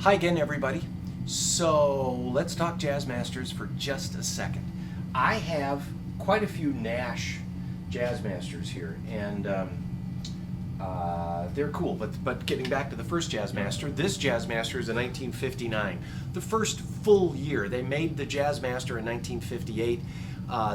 Hi again, everybody. So let's talk Jazzmasters for just a second. I have quite a few Nash Jazzmasters here, and they're cool. But getting back to the first Jazzmaster, this Jazzmaster is a 1959, the first full year. They made the Jazzmaster in 1958.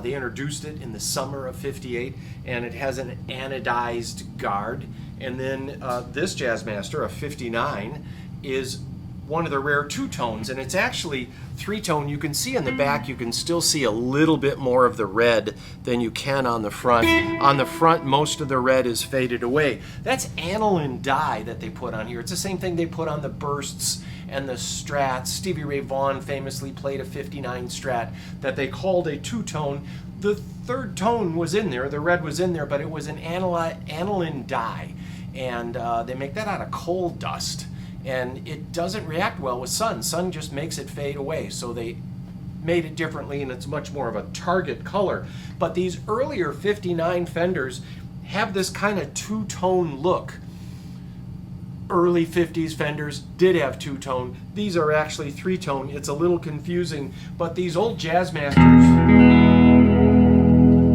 They introduced it in the summer of '58, and it has an anodized guard. And then this Jazzmaster, a '59, is one of the rare two-tones, and it's actually three-tone. You can see in the back, you can still see a little bit more of the red than you can on the front. On the front, most of the red is faded away. That's aniline dye that they put on here. It's the same thing they put on the Bursts and the Strats. Stevie Ray Vaughan famously played a '59 Strat that they called a two-tone. The third tone was in there, the red was in there, but it was an aniline dye, and they make that out of coal dust. And it doesn't react well with sun. Sun just makes it fade away. So they made it differently, and it's much more of a target color. But these earlier '59 Fenders have this kind of two-tone look. Early '50s Fenders did have two-tone. These are actually three-tone. It's a little confusing, but these old Jazzmasters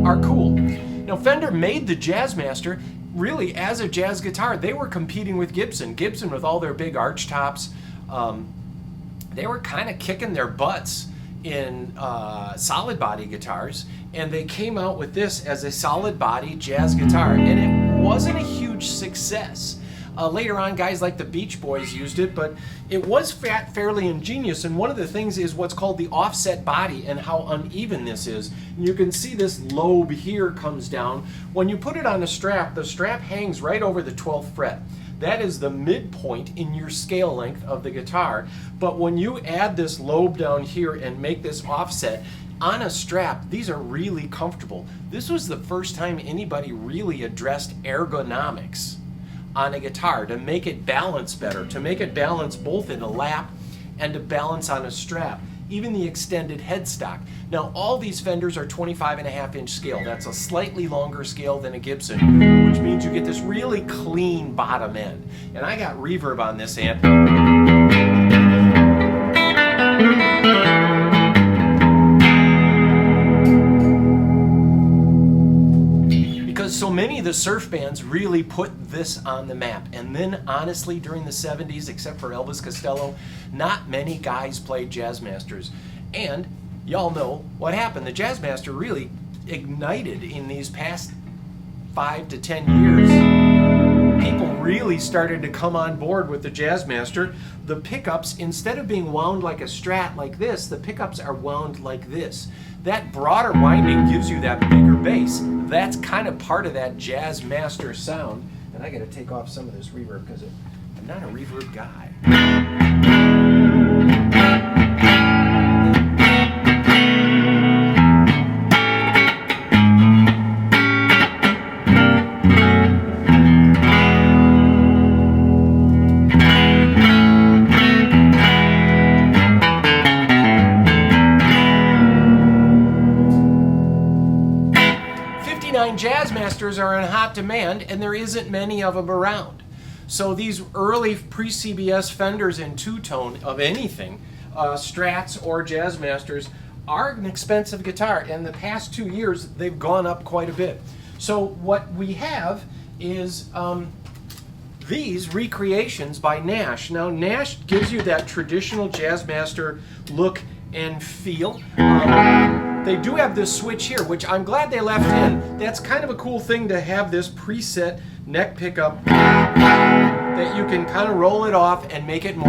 are cool. Now, Fender made the Jazzmaster really as a jazz guitar. They were competing with Gibson. Gibson, with all their big arch tops, they were kind of kicking their butts in solid body guitars, and they came out with this as a solid body jazz guitar, and it wasn't a huge success. Later on, guys like the Beach Boys used it, but it was fairly ingenious, and one of the things is what's called the offset body and how uneven this is. And you can see this lobe here comes down. When you put it on the strap hangs right over the 12th fret. That is the midpoint in your scale length of the guitar. But when you add this lobe down here and make this offset, on a strap, these are really comfortable. This was the first time anybody really addressed ergonomics on a guitar to make it balance better, to make it balance both in a lap and to balance on a strap, even the extended headstock. Now, all these Fenders are 25.5-inch scale. That's a slightly longer scale than a Gibson, which means you get this really clean bottom end. And I got reverb on this amp. So many of the surf bands really put this on the map. And then, honestly, during the '70s, except for Elvis Costello, not many guys played Jazzmasters. And y'all know what happened. The Jazzmaster really ignited in these past 5 to 10 years. People really started to come on board with the Jazzmaster. The pickups, instead of being wound like a Strat like this, the pickups are wound like this. That broader winding gives you that bigger bass. That's kind of part of that Jazzmaster sound. And I got to take off some of this reverb because I'm not a reverb guy. 59 Jazzmasters are in hot demand, and there isn't many of them around. So these early pre-CBS Fenders in two-tone of anything, Strats or Jazzmasters, are an expensive guitar. In the past 2 years, they've gone up quite a bit. So what we have is these Recreations by Nash. Now, Nash gives you that traditional Jazzmaster look and feel. They do have this switch here, which I'm glad they left in. That's kind of a cool thing to have this preset neck pickup that you can kind of roll it off and make it more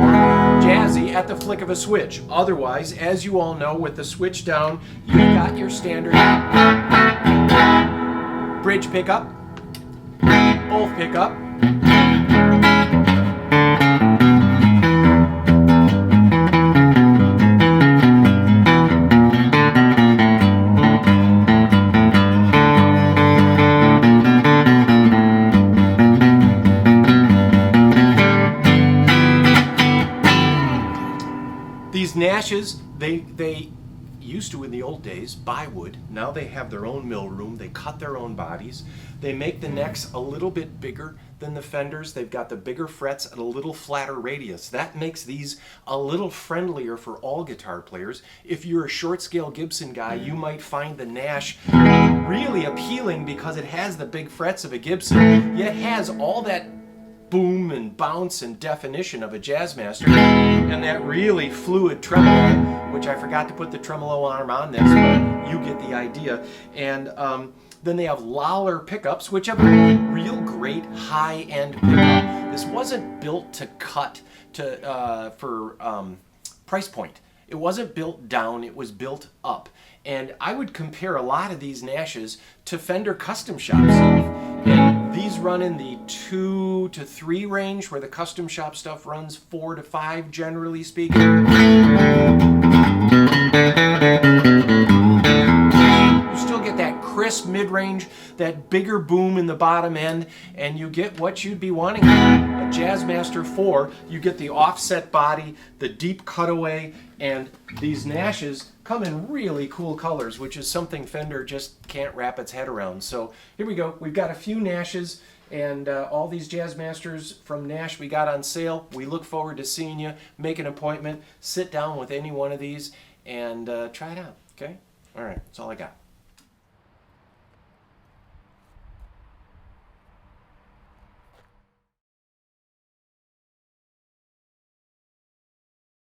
jazzy at the flick of a switch. Otherwise, as you all know, with the switch down, you've got your standard bridge pickup, both pickup, these Nashes, they used to in the old days buy wood. Now they have their own mill room. They cut their own bodies. They make the necks a little bit bigger than the Fenders. They've got the bigger frets at a little flatter radius. That makes these a little friendlier for all guitar players. If you're a short scale Gibson guy, you might find the Nash really appealing because it has the big frets of a Gibson, yet has all that boom and bounce and definition of a Jazzmaster, and that really fluid tremolo, which I forgot to put the tremolo arm on this, but you get the idea. And then they have Lawler pickups, which have a real great high-end pickup. This wasn't built to cut for price point. It wasn't built down, it was built up. And I would compare a lot of these Nashes to Fender custom shop stuff. And these run in the 2 to 3 range, where the custom shop stuff runs 4 to 5, generally speaking. You still get that crisp mid-range, that bigger boom in the bottom end, and you get what you'd be wanting. A Jazzmaster 4, you get the offset body, the deep cutaway, and these Nashes come in really cool colors, which is something Fender just can't wrap its head around. So here we go. We've got a few Nashes, and all these Jazzmasters from Nash we got on sale. We look forward to seeing you. Make an appointment, sit down with any one of these, and try it out, okay? All right, that's all I got.